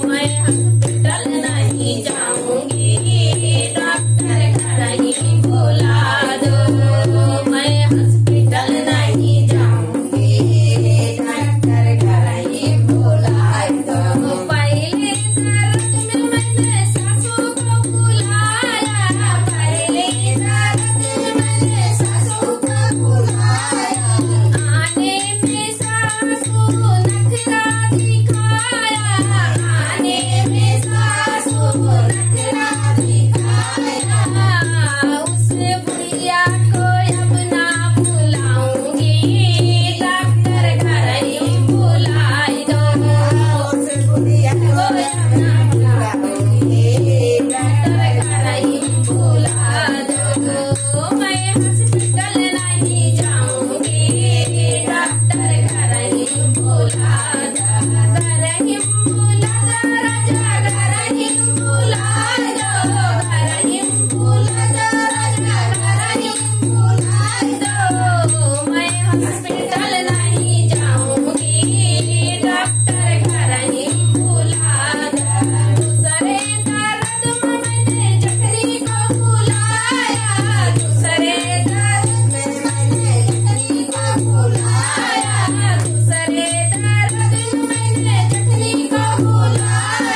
मैं हॉस्पिटल नहीं जाऊंगी, डॉक्टर घर ही बुला दो। मैं हॉस्पिटल नहीं जाऊंगी, डॉक्टर घर ही बुला दो। पहले दर्द में मैंने सासू को बुलाया, पहले दर्द में मैंने सासू को बुलाया। आने में सासू नखरा दिखाया, आने में सासू नखरा दिखाया। उस बुढ़िया को अब ना बुलाऊंगी, डॉक्टर घर ही बुलाई दो। उस बुढ़िया को अब ना बुलाऊंगी, डॉक्टर घर ही बुला दो। मैं हॉस्पिटल नहीं जाऊंगी, डॉक्टर घर ही बुला दो। घर ही बुला दो, राजा घर ही बुला दो। घर ही बुला दो, राजा घर ही बुला दो। मैं हॉस्पिटल नहीं जाऊंगी, डॉक्टर घर ही बुला दो। दूसरे दर्द में मैंने जखनी को बुलाया, दूसरे दर्द में मैंने जखनी को बुलाया। दूसरे दर्द में मैंने जखनी को बुलाया।